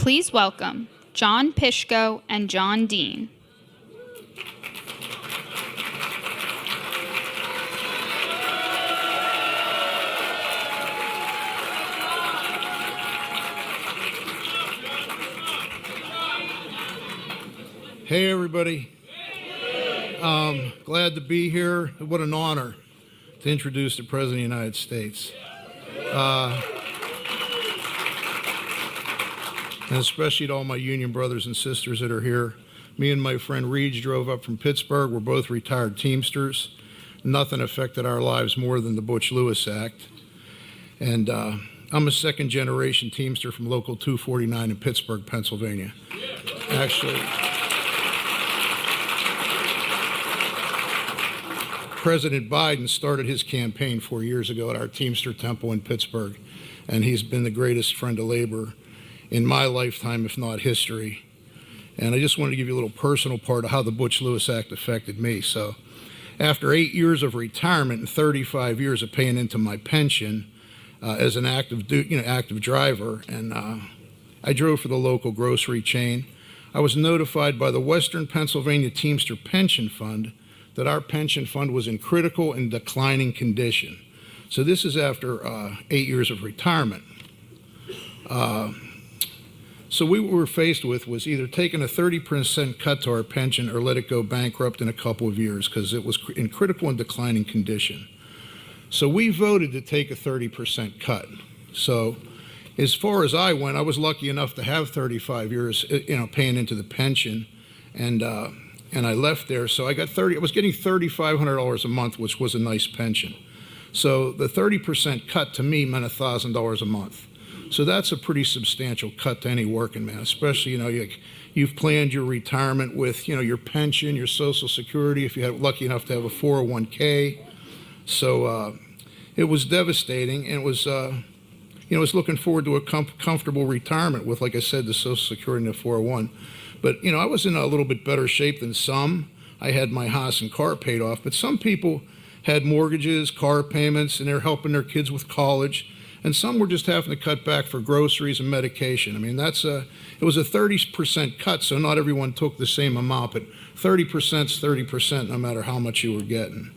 Please welcome John Pishko and John Dean. Hey, everybody. Glad to be here. What an honor to introduce the President of the United States. And especially to all my union brothers and sisters that are here. Me and my friend Reed drove up from Pittsburgh. We're both retired Teamsters. Nothing affected our lives more than the Butch-Lewis Act. And I'm a second-generation Teamster from Local 249 in Pittsburgh, Pennsylvania. Actually, President Biden started his campaign 4 years ago at our Teamster Temple in Pittsburgh, and he's been the greatest friend of labor in my lifetime, if not history. And I just wanted to give you a little personal part of how the Butch-Lewis Act affected me. So after 8 years of retirement and 35 years of paying into my pension as an active driver, and I drove for the local grocery chain, I was notified by the Western Pennsylvania Teamster Pension Fund that our pension fund was in critical and declining condition. So this is after 8 years of retirement. So what we were faced with was either taking a 30% cut to our pension or let it go bankrupt in a couple of years because it was in critical and declining condition. So we voted to take a 30% cut. So as far as I went, I was lucky enough to have 35 years, paying into the pension, and I left there. So I was getting $3,500 a month, which was a nice pension. So the 30% cut to me meant $1,000 a month. So that's a pretty substantial cut to any working man, especially, you've planned your retirement with, your pension, your Social Security, if you had lucky enough to have a 401k. So it was devastating, and it was, I was looking forward to a comfortable retirement with, like I said, the Social Security and the 401. But, I was in a little bit better shape than some. I had my house and car paid off, but some people had mortgages, car payments, and they're helping their kids with college. And some were just having to cut back for groceries and medication. I mean, it was a 30% cut, so not everyone took the same amount, but 30% is 30% no matter how much you were getting.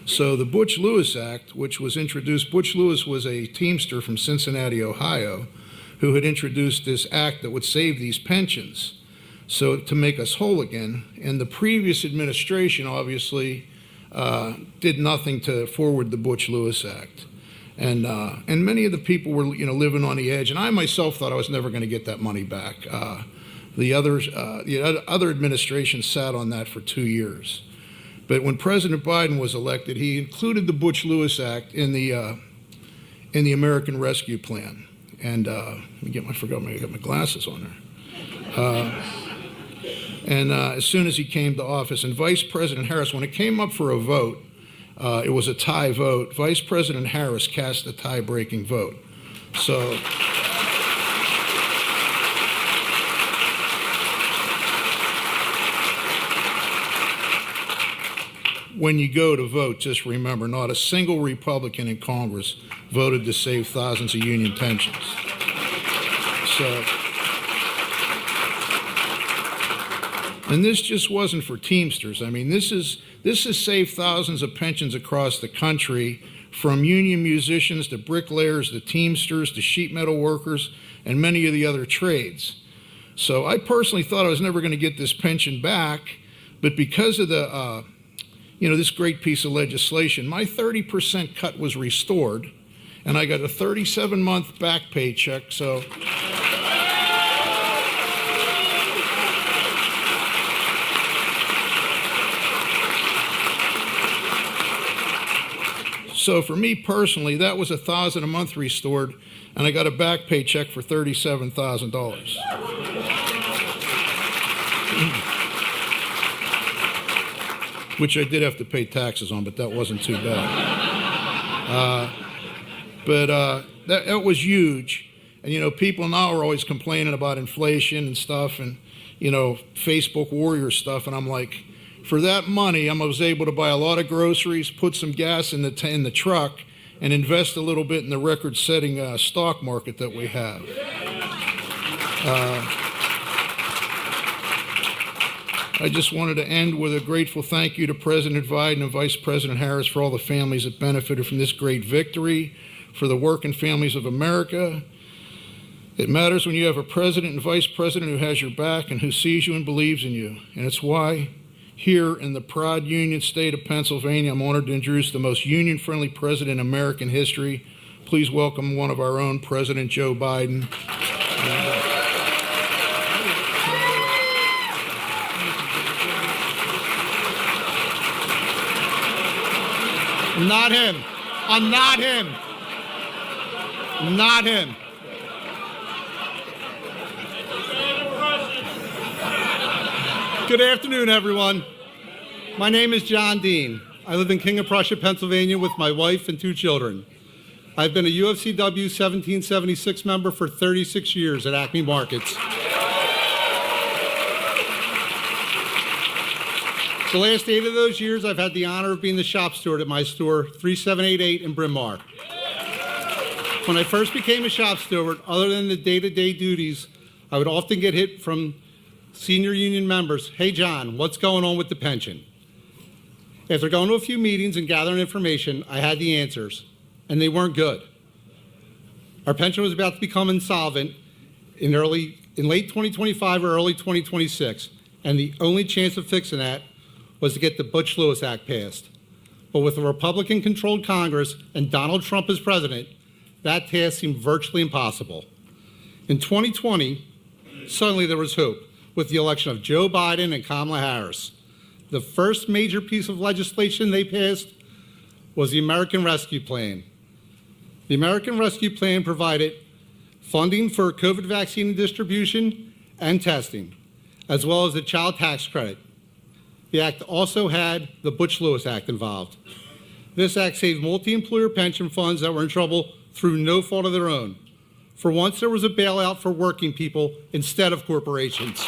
So the Butch-Lewis Act, which was introduced, Butch-Lewis was a Teamster from Cincinnati, Ohio, who had introduced this act that would save these pensions, so to make us whole again. And the previous administration obviously did nothing to forward the Butch-Lewis Act. And many of the people were, living on the edge. And I myself thought I was never going to get that money back. The other administration sat on that for 2 years. But when President Biden was elected, he included the Butch-Lewis Act in the American Rescue Plan. And I got my glasses on there. And as soon as he came to office, and Vice President Harris, when it came up for a vote, it was a tie vote. Vice President Harris cast a tie-breaking vote. So when you go to vote, just remember, not a single Republican in Congress voted to save thousands of union pensions. So, and this just wasn't for Teamsters. I mean, this has saved thousands of pensions across the country, from union musicians to bricklayers to Teamsters to sheet metal workers and many of the other trades. So I personally thought I was never going to get this pension back, but because of the, this great piece of legislation, my 30% cut was restored, and I got a 37-month back pay check. So for me personally, that was $1,000 a month restored, and I got a back pay check for $37,000. Which I did have to pay taxes on, but that wasn't too bad. That was huge. And, people now are always complaining about inflation and stuff and, Facebook warrior stuff, and I'm like, for that money, I was able to buy a lot of groceries, put some gas in the truck, and invest a little bit in the record-setting stock market that we have. I just wanted to end with a grateful thank you to President Biden and Vice President Harris for all the families that benefited from this great victory, for the working families of America. It matters when you have a president and vice president who has your back and who sees you and believes in you. And it's why here in the proud Union state of Pennsylvania, I'm honored to introduce the most union-friendly president in American history. Please welcome one of our own, President Joe Biden. I'm not him. I'm not him. I'm not him. Good afternoon, everyone. My name is John Dean. I live in King of Prussia, Pennsylvania with my wife and 2 children. I've been a UFCW 1776 member for 36 years at Acme Markets. The last 8 of those years, I've had the honor of being the shop steward at my store, 3788 in Bryn Mawr. When I first became a shop steward, other than the day-to-day duties, I would often get hit from senior union members, "Hey John, what's going on with the pension?" After going to a few meetings and gathering information, I had the answers, and they weren't good. Our pension was about to become insolvent in late 2025 or early 2026, and the only chance of fixing that was to get the Butch Act passed. But with a Republican-controlled Congress and Donald Trump as president, that task seemed virtually impossible. In 2020, suddenly there was hope with the election of Joe Biden and Kamala Harris. The first major piece of legislation they passed was the American Rescue Plan. The American Rescue Plan provided funding for COVID vaccine distribution and testing, as well as the child tax credit. The act also had the Butch Act involved. This act saved multi-employer pension funds that were in trouble through no fault of their own. For once, there was a bailout for working people instead of corporations.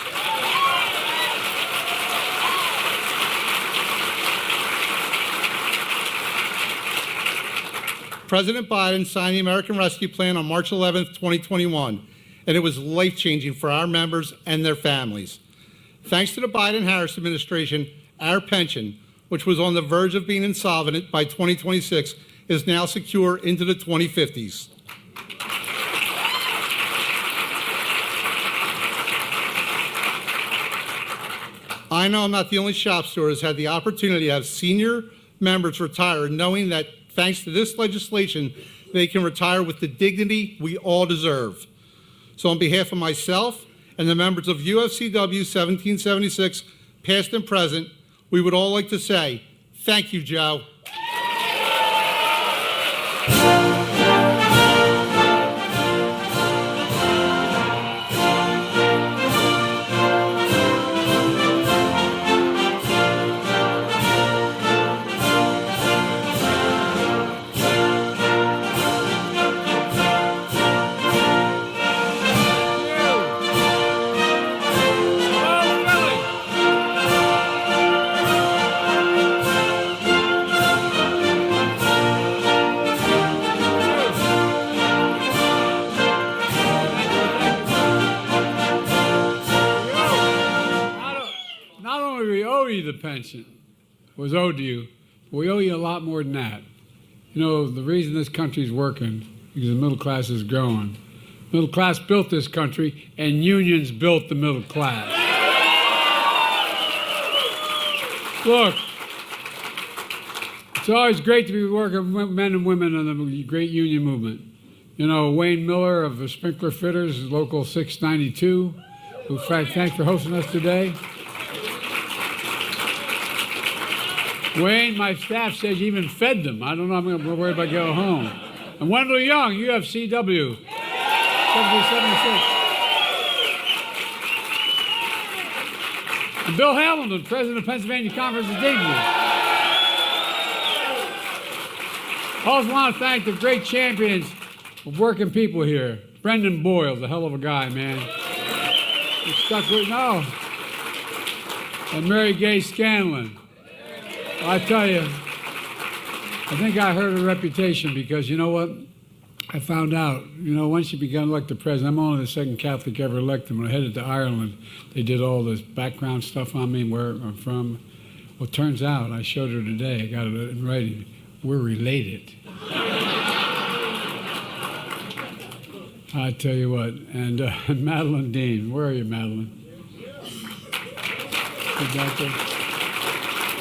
President Biden signed the American Rescue Plan on March 11, 2021, and it was life-changing for our members and their families. Thanks to the Biden-Harris administration, our pension, which was on the verge of being insolvent by 2026, is now secure into the 2050s. I know I'm not the only shop steward who's had the opportunity to have senior members retire, knowing that thanks to this legislation, they can retire with the dignity we all deserve. So on behalf of myself and the members of UFCW 1776, past and present, we would all like to say, thank you, Joe. The pension was owed to you. We owe you a lot more than that. You know, the reason this country's working because the middle class is growing. Middle class built this country, and unions built the middle class. Look, it's always great to be working with men and women in the great union movement. You know, Wayne Miller of the Sprinkler Fitters, Local 692, who, in fact, thanks for hosting us today. Wayne, my staff says you even fed them. I don't know, I'm going to worry about going home. And Wendell Young, UFCW, 1776. And Bill Hamilton, President of Pennsylvania Conference of Dignity. I also want to thank the great champions of working people here. Brendan Boyle's a hell of a guy, man. He stuck with, no. And Mary Gay Scanlon. I tell you, I think I heard a reputation because, you know what? I found out, once you become elected president, I'm only the second Catholic ever elected. When I headed to Ireland, they did all this background stuff on me, where I'm from. Well, it turns out, I showed her today, I got it in writing, we're related. I tell you what, and Madeline Dean, where are you, Madeline?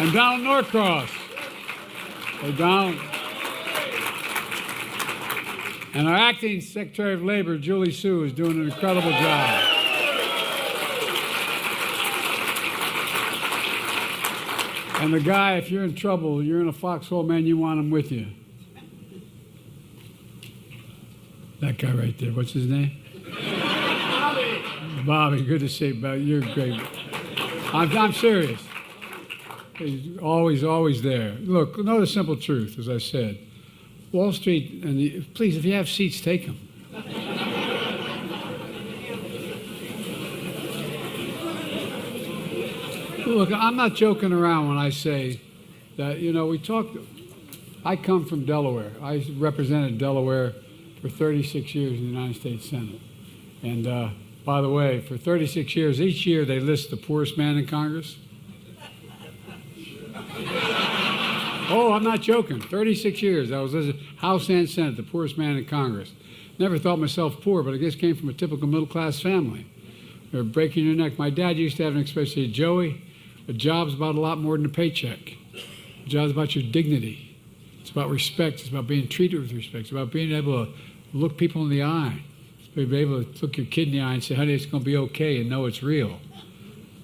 And Donald Norcross. Hey, Donald. And our acting Secretary of Labor, Julie Sue, is doing an incredible job. And the guy, if you're in trouble, you're in a foxhole, man, you want him with you. That guy right there, what's his name? Bobby. Bobby, good to see you, Bobby. You're great. I'm serious. He's always there. Look, know the simple truth, as I said. Wall Street, please, if you have seats, take them. Look, I'm not joking around when I say that, I come from Delaware. I represented Delaware for 36 years in the United States Senate. And by the way, for 36 years, each year they list the poorest man in Congress. Oh, I'm not joking. 36 years. I was House and Senate, the poorest man in Congress. Never thought myself poor, but I guess came from a typical middle-class family. They're breaking your neck. My dad used to have an expression, say, Joey, a job's about a lot more than a paycheck. A job's about your dignity. It's about respect. It's about being treated with respect. It's about being able to look people in the eye. It's being able to look your kid in the eye and say, honey, it's going to be okay, and know it's real.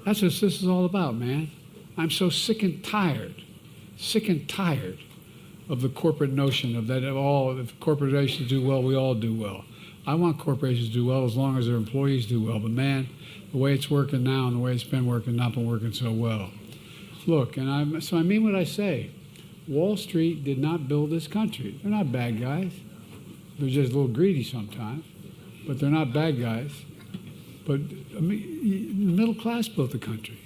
That's what this is all about, man. I'm so sick and tired of the corporate notion of that if corporations do well, we all do well. I want corporations to do well as long as their employees do well. But man, the way it's working now and the way it's been working, not been working so well. Look, so I mean what I say. Wall Street did not build this country. They're not bad guys. They're just a little greedy sometimes, but they're not bad guys. But the middle class built the country.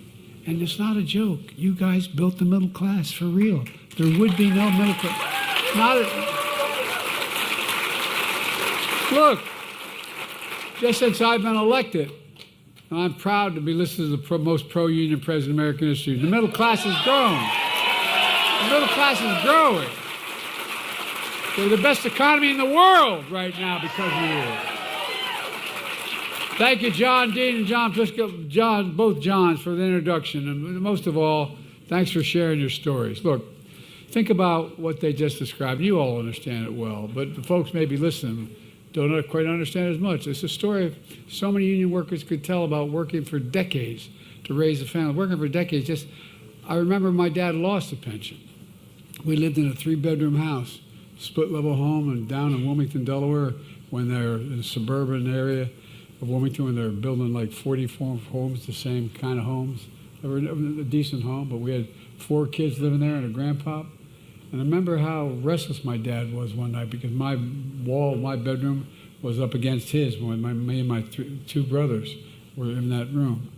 And it's not a joke. You guys built the middle class for real. There would be no middle class. Look, just since I've been elected, I'm proud to be listed as the most pro-union president in American history. The middle class has grown. The middle class is growing. We're the best economy in the world right now because of you. Thank you, John Dean and John Pisco, both Johns, for the introduction. And most of all, thanks for sharing your stories. Look, think about what they just described. You all understand it well, but the folks maybe listening don't quite understand as much. It's a story of so many union workers could tell about working for decades to raise a family. Working for decades, I remember my dad lost a pension. We lived in a 3-bedroom house, split-level home, and down in Wilmington, Delaware, when they're in a suburban area of Wilmington, when they're building like 44 homes, the same kind of homes. They were a decent home, but we had 4 kids living there and a grandpa. And I remember how restless my dad was one night because my wall of my bedroom was up against his when me and my 2 brothers were in that room.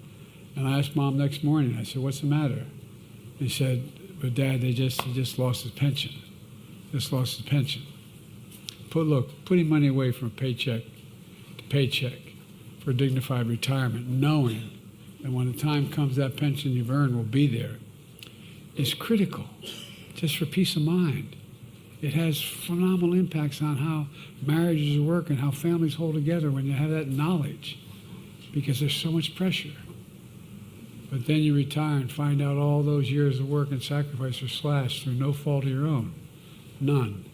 And I asked Mom next morning, I said, what's the matter? He said, but Dad, he just lost his pension. Just lost his pension. Putting money away from paycheck to paycheck for a dignified retirement, knowing that when the time comes that pension you've earned will be there, is critical just for peace of mind. It has phenomenal impacts on how marriages work and how families hold together when you have that knowledge, because there's so much pressure. But then you retire and find out all those years of work and sacrifice are slashed through no fault of your own. None.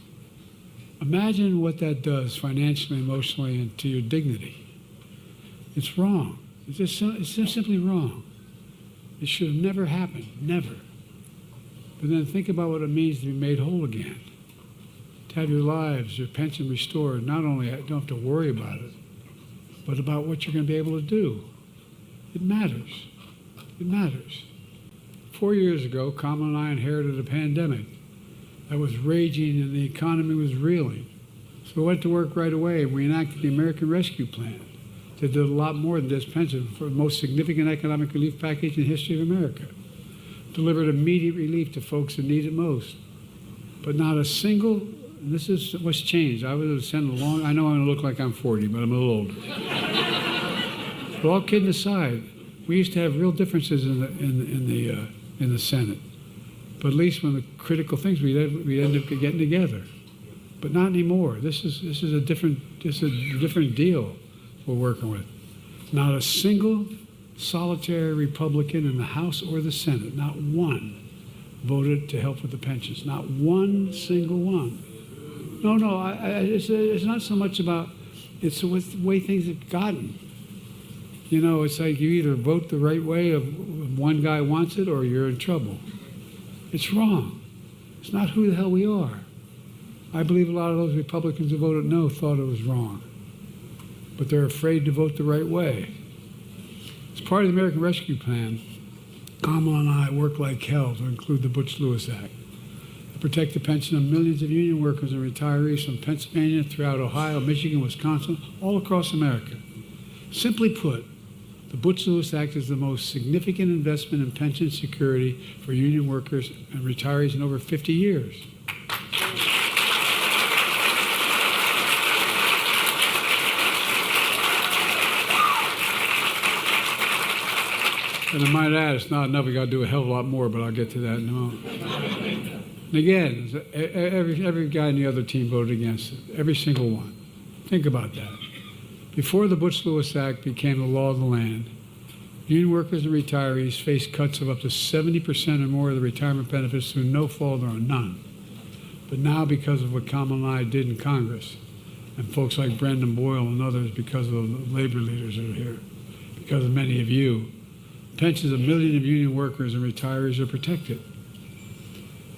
Imagine what that does financially, emotionally, and to your dignity. It's wrong. It's just simply wrong. It should have never happened, never. But then think about what it means to be made whole again. To have your lives, your pension restored. Not only don't have to worry about it, but about what you're going to be able to do. It matters. It matters. 4 years ago, Kamala and I inherited a pandemic that was raging and the economy was reeling. So we went to work right away and we enacted the American Rescue Plan that did a lot more than just pension, for the most significant economic relief package in the history of America. Delivered immediate relief to folks that need it most. But not a single this is what's changed. I was a senator long. I know I look like I'm 40, but I'm a little older. But all kidding aside, we used to have real differences in the Senate. But at least when the critical things, we'd end up getting together. But not anymore. This is a different deal we're working with. Not a single solitary Republican in the House or the Senate, not one, voted to help with the pensions. Not one single one. No, it's not so much about, it's the way things have gotten. You know, it's like you either vote the right way if one guy wants it or you're in trouble. It's wrong. It's not who the hell we are. I believe a lot of those Republicans who voted no thought it was wrong. But they're afraid to vote the right way. As part of the American Rescue Plan, Kamala and I worked like hell to include the Butch-Lewis Act to protect the pension of millions of union workers and retirees from Pennsylvania, throughout Ohio, Michigan, Wisconsin, all across America. Simply put, the Butch-Lewis Act is the most significant investment in pension security for union workers and retirees in over 50 years. And I might add, it's not enough. We got to do a hell of a lot more, but I'll get to that in a moment. And again, every guy in the other team voted against it. Every single one. Think about that. Before the Butch-Lewis Act became the law of the land, union workers and retirees faced cuts of up to 70% or more of the retirement benefits through no fault or none. But now, because of what Kamala and I did in Congress, and folks like Brendan Boyle and others, because of the labor leaders that are here, because of many of you, pensions of millions of union workers and retirees are protected.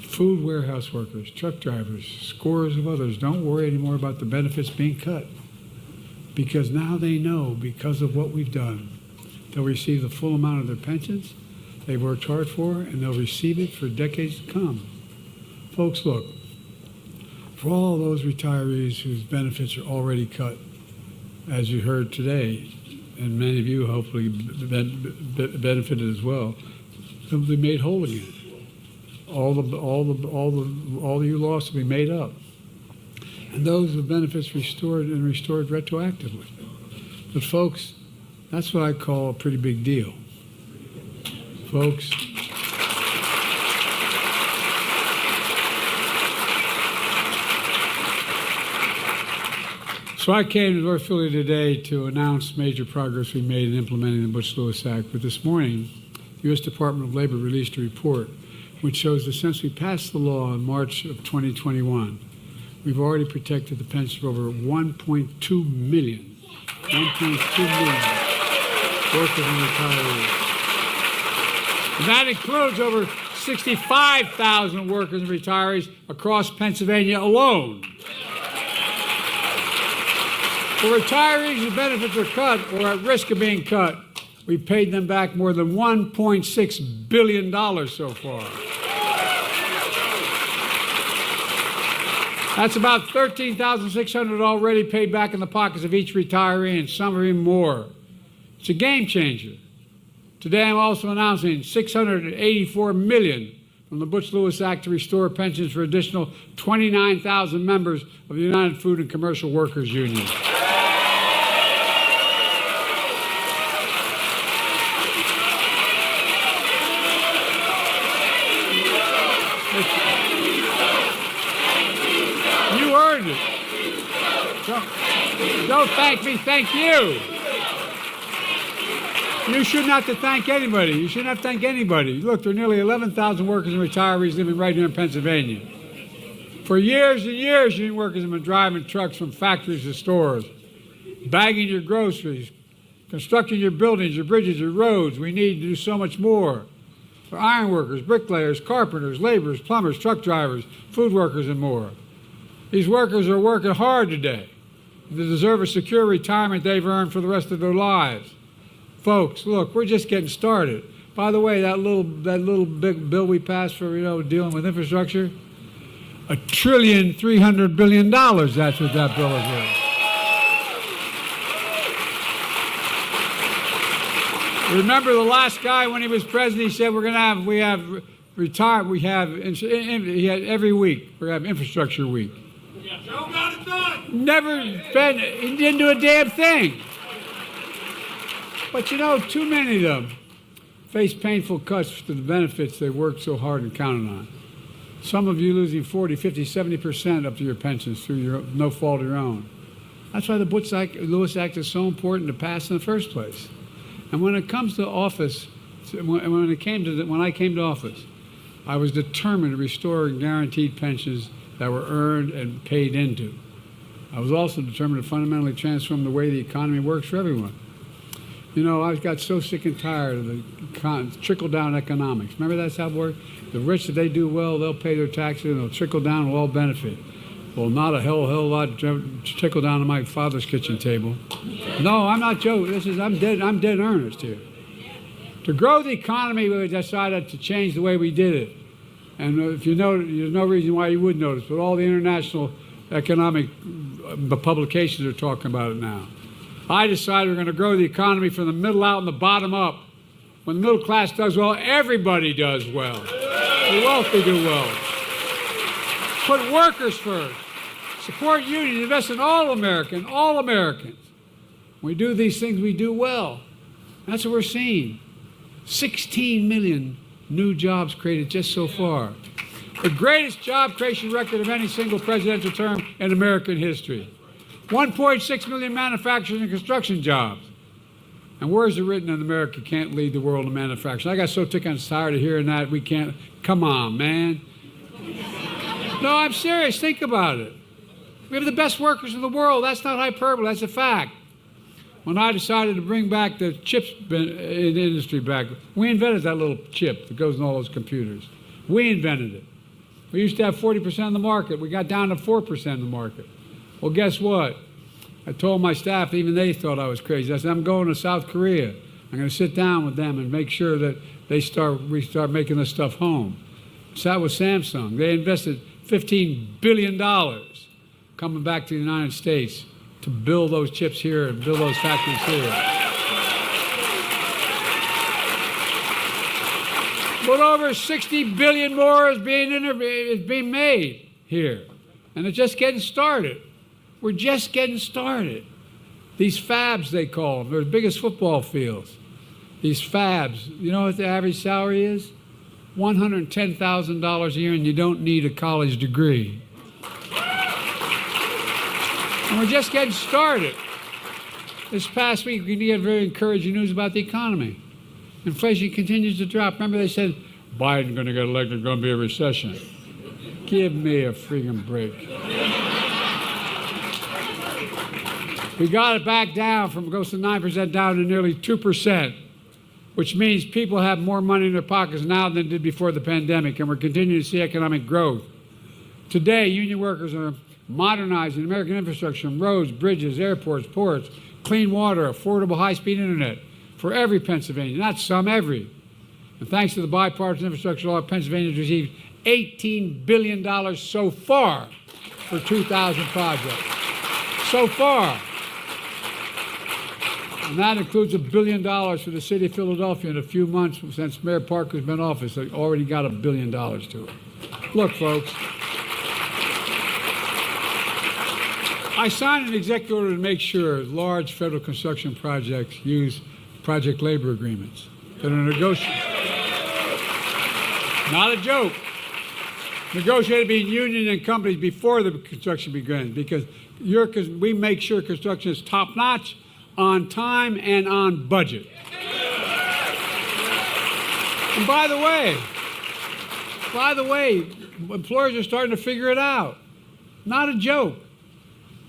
Food warehouse workers, truck drivers, scores of others don't worry anymore about the benefits being cut, because now they know, because of what we've done, they'll receive the full amount of their pensions they've worked hard for, and they'll receive it for decades to come. Folks, look, for all those retirees whose benefits are already cut, as you heard today, and many of you hopefully benefited as well, they'll be made whole again. All you lost will be made up. And those with benefits restored retroactively. But folks, that's what I call a pretty big deal. Folks, so I came to North Philly today to announce major progress we made in implementing the Butch-Lewis Act. But this morning, the U.S. Department of Labor released a report which shows that since we passed the law in March of 2021, we've already protected the pension of over 1.2 million workers and retirees. And that includes over 65,000 workers and retirees across Pennsylvania alone. For retirees whose benefits are cut or at risk of being cut, we've paid them back more than $1.6 billion so far. That's about $13,600 already paid back in the pockets of each retiree, and some are even more. It's a game changer. Today I'm also announcing $684 million from the Butch-Lewis Act to restore pensions for additional 29,000 members of the United Food and Commercial Workers Union. You earned it. Don't thank me, thank you. You shouldn't have to thank anybody. You shouldn't have to thank anybody. Look, there are nearly 11,000 workers and retirees living right here in Pennsylvania. For years and years, union workers have been driving trucks from factories to stores, bagging your groceries, constructing your buildings, your bridges, your roads. We need to do so much more. For iron workers, bricklayers, carpenters, laborers, plumbers, truck drivers, food workers, and more. These workers are working hard today. They deserve a secure retirement they've earned for the rest of their lives. Folks, look, we're just getting started. By the way, that little big bill we passed for, dealing with infrastructure, $1.3 trillion. That's what that bill is worth. Remember the last guy when he was president, he said he had every week, we're going to have infrastructure week. Never spent, he didn't do a damn thing. But you know, too many of them face painful cuts to the benefits they worked so hard and counted on. Some of you losing 40, 50, 70% up to your pensions through your no fault of your own. That's why the Butch-Lewis Act is so important to pass in the first place. And when it comes to office, when I came to office, I was determined to restore guaranteed pensions that were earned and paid into. I was also determined to fundamentally transform the way the economy works for everyone. You know, I got so sick and tired of the trickle-down economics. Remember that's how it worked? The rich, if they do well, they'll pay their taxes and they'll trickle down and we'll all benefit. Well, not a hell lot trickle down to my father's kitchen table. No, I'm not joking. I'm dead earnest here. To grow the economy, we decided to change the way we did it. And if you know, there's no reason why you would notice, but all the international economic publications are talking about it now. I decided we're going to grow the economy from the middle out and the bottom up. When the middle class does well, everybody does well. The wealthy do well. Put workers first. Support unions. Invest in all Americans. When we do these things, we do well. That's what we're seeing. 16 million new jobs created just so far. The greatest job creation record of any single presidential term in American history. 1.6 million manufacturing and construction jobs. And where is it written in America can't lead the world in manufacturing? I got so tired of hearing that we can't. Come on, man. No, I'm serious. Think about it. We have the best workers in the world. That's not hyperbole. That's a fact. When I decided to bring back the chips industry back, we invented that little chip that goes in all those computers. We invented it. We used to have 40% of the market. We got down to 4% of the market. Well, guess what? I told my staff, even they thought I was crazy. I said, I'm going to South Korea. I'm going to sit down with them and make sure that we start making this stuff home. Sat with Samsung. They invested $15 billion coming back to the United States to build those chips here and build those factories here. But over 60 billion more is being made here. And it's just getting started. We're just getting started. These fabs, they call them, they're the biggest football fields. These fabs, you know what the average salary is? $110,000 a year, and you don't need a college degree. And we're just getting started. This past week, we had very encouraging news about the economy. Inflation continues to drop. Remember they said, Biden's going to get elected, going to be a recession. Give me a freaking break. We got it back down from goes to 9% down to nearly 2%, which means people have more money in their pockets now than did before the pandemic, and we're continuing to see economic growth. Today, union workers are modernizing American infrastructure from roads, bridges, airports, ports, clean water, affordable high-speed internet for every Pennsylvanian, not some, every. And thanks to the bipartisan infrastructure law, Pennsylvania has received $18 billion so far for 2,000 projects. So far. And that includes $1 billion for the city of Philadelphia in a few months since Mayor Parker's been in office. They already got $1 billion to it. Look, folks, I signed an executive order to make sure large federal construction projects use project labor agreements that are negotiated. Not a joke. Negotiated between union and companies before the construction begins, because we make sure construction is top-notch, on time, and on budget. And by the way, employers are starting to figure it out. Not a joke.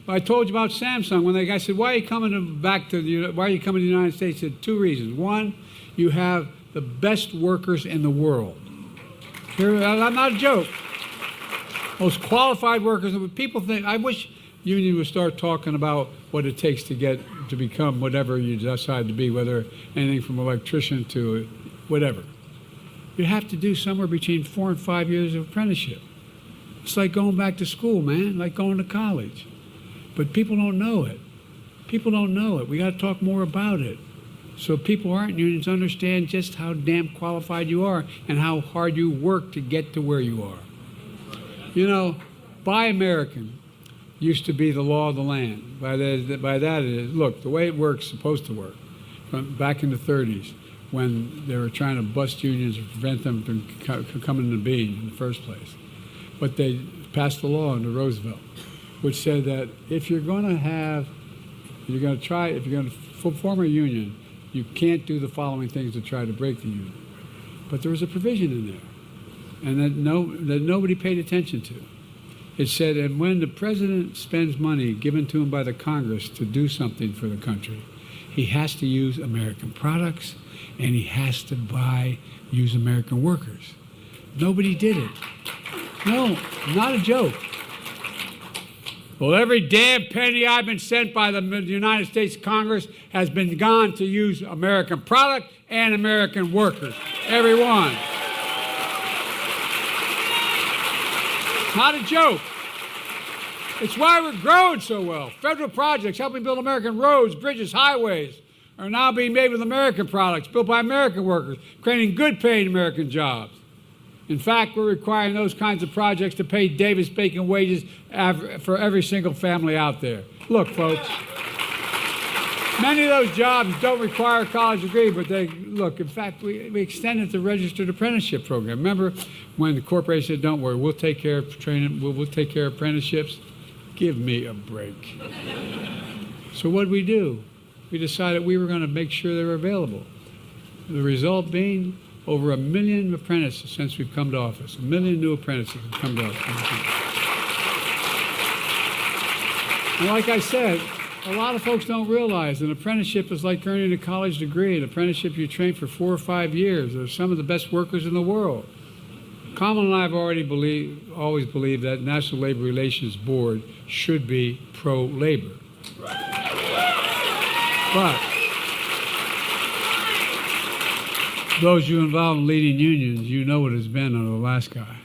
I told you about Samsung. When the guy said, why are you coming to the United States? He said 2 reasons. One, you have the best workers in the world. I'm not a joke. Most qualified workers. People think, I wish union would start talking about what it takes to become whatever you decide to be, whether anything from electrician to whatever. You have to do somewhere between 4 and 5 years of apprenticeship. It's like going back to school, man, like going to college. But people don't know it. People don't know it. We got to talk more about it. So people who aren't in unions understand just how damn qualified you are and how hard you work to get to where you are. You know, Buy American used to be the law of the land. By that it is, look, the way it works is supposed to work. From back in the 30s, when they were trying to bust unions and prevent them from coming into being in the first place. But they passed the law under Roosevelt, which said that if you're going to form a union, you can't do the following things to try to break the union. But there was a provision in there, and that nobody paid attention to. It said, and when the president spends money given to him by the Congress to do something for the country, he has to use American products, and he has to use American workers. Nobody did it. No, not a joke. Well, every damn penny I've been sent by the United States Congress has been gone to use American product and American workers. Every one. Not a joke. It's why we're growing so well. Federal projects helping build American roads, bridges, highways are now being made with American products, built by American workers, creating good paying American jobs. In fact, we're requiring those kinds of projects to pay Davis-Bacon wages for every single family out there. Look, folks, many of those jobs don't require a college degree, but in fact, we extended the registered apprenticeship program. Remember when the corporation said, don't worry, we'll take care of training, we'll take care of apprenticeships? Give me a break. So what did we do? We decided we were going to make sure they were available. The result being over 1 million apprentices since we've come to office. 1 million new apprentices have come to office. And like I said, a lot of folks don't realize an apprenticeship is like earning a college degree. An apprenticeship, you train for 4 or 5 years. They're some of the best workers in the world. Kamala and I have always believed that National Labor Relations Board should be pro-labor. But those you involved in leading unions, you know what it's been under the last guy.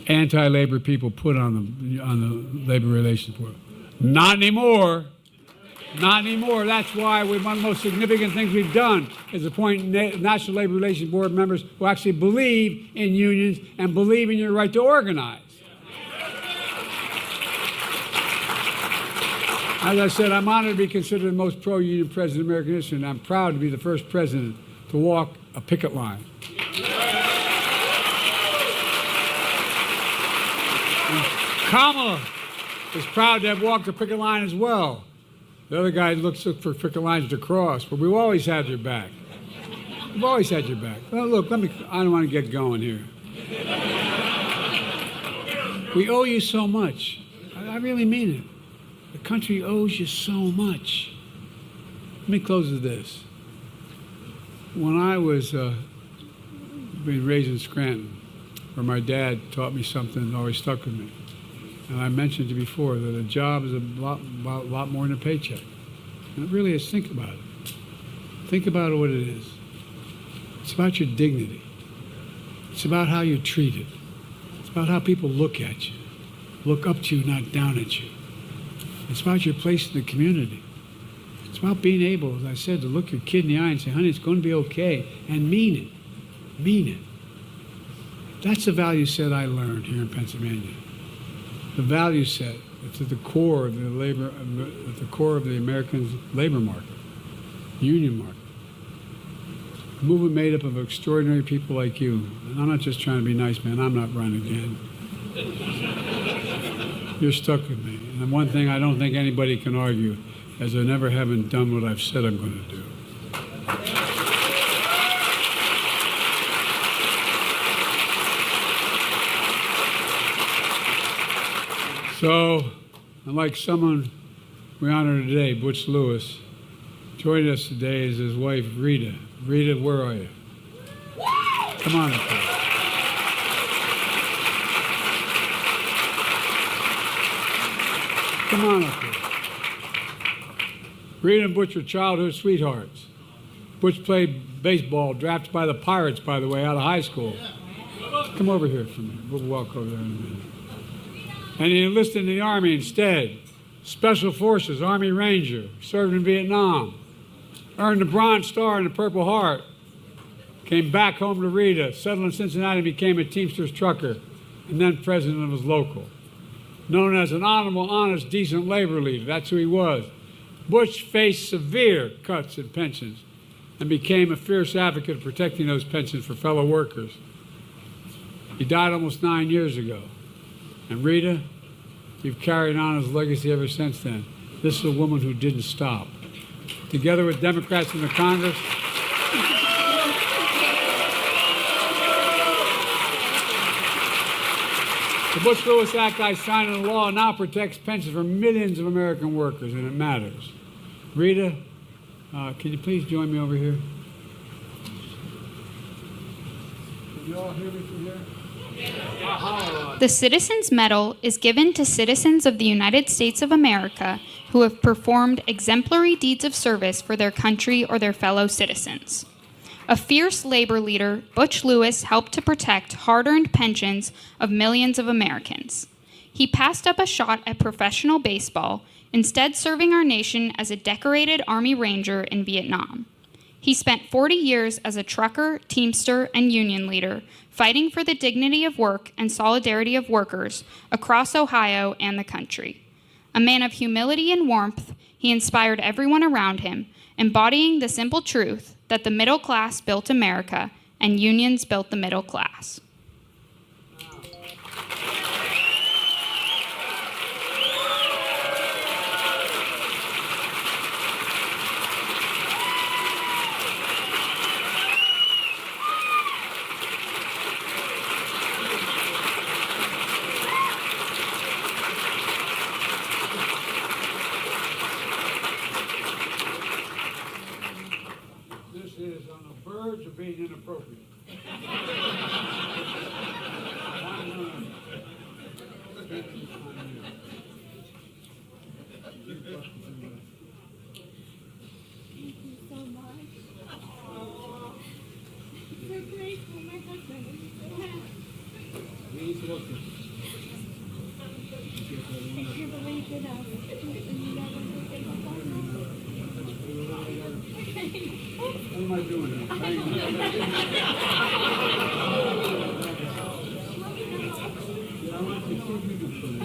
Anti-labor people put on the Labor Relations Board. Not anymore. Not anymore. That's why one of the most significant things we've done is appoint National Labor Relations Board members who actually believe in unions and believe in your right to organize. As I said, I'm honored to be considered the most pro-union president in American history, and I'm proud to be the first president to walk a picket line. And Kamala is proud to have walked a picket line as well. The other guy looks for picket lines to cross, but we've always had your back. We've always had your back. Well, look, I don't want to get going here. We owe you so much. I really mean it. The country owes you so much. Let me close with this. When I was being raised in Scranton, where my dad taught me something that always stuck with me, and I mentioned to you before that a job is a lot more than a paycheck. And it really is. Think about it. Think about what it is. It's about your dignity. It's about how you're treated. It's about how people look at you, look up to you, not down at you. It's about your place in the community. It's about being able, as I said, to look your kid in the eye and say, honey, it's going to be okay, and mean it. Mean it. That's the value set I learned here in Pennsylvania. The value set that's at the core of the American labor market, union market. A movement made up of extraordinary people like you. And I'm not just trying to be nice, man. I'm not running again. You're stuck with me. And the one thing I don't think anybody can argue is I never haven't done what I've said I'm going to do. So, unlike someone we honor today, Butch Lewis, joining us today is his wife, Rita. Rita, where are you? Come on up here. Come on up here. Rita and Butch were childhood sweethearts. Butch played baseball, drafted by the Pirates, by the way, out of high school. Come over here for me. We'll walk over there in a minute. And he enlisted in the Army instead. Special Forces, Army Ranger, served in Vietnam. Earned the Bronze Star and the Purple Heart. Came back home to Rita, settled in Cincinnati, became a Teamsters trucker, and then president of his local. known as an honorable, honest, decent labor leader. That's who he was. Butch faced severe cuts in pensions and became a fierce advocate of protecting those pensions for fellow workers. He died almost 9 years ago. And Rita, you've carried on his legacy ever since then. This is a woman who didn't stop. Together with Democrats in the Congress, the Bush-Lewis Act I signed into law now protects pensions for millions of American workers, and it matters. Rita, can you please join me over here? Can you all hear me from here? The Citizens Medal is given to citizens of the United States of America who have performed exemplary deeds of service for their country or their fellow citizens. A fierce labor leader, Butch Lewis helped to protect hard-earned pensions of millions of Americans. He passed up a shot at professional baseball, instead serving our nation as a decorated Army Ranger in Vietnam. He spent 40 years as a trucker, teamster, and union leader, fighting for the dignity of work and solidarity of workers across Ohio and the country. A man of humility and warmth, he inspired everyone around him, embodying the simple truth that the middle class built America and unions built the middle class. This is on the verge of being inappropriate. What am I doing here? Hang on. I want to keep you from I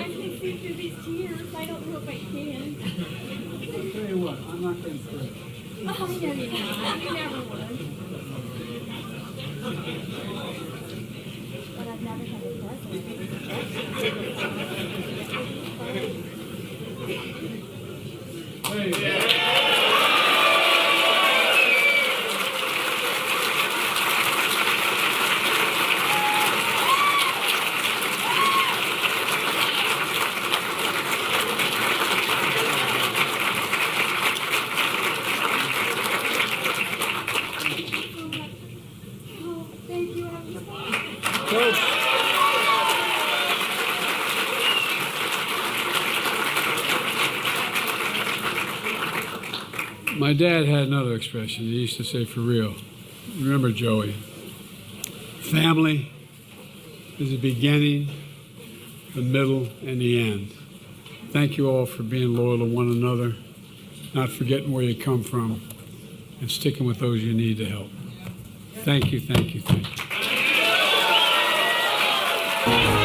can see through these tears. I don't know if I can. I'll tell you what, I'm not going to pray. Oh, yeah, you're not. You never would. But I've never had a present. Hey. Oh, thank you. My dad had another expression. He used to say, for real. Remember, Joey, family is the beginning, the middle, and the end. Thank you all for being loyal to one another, not forgetting where you come from, and sticking with those you need to help. Thank you, thank you, thank you.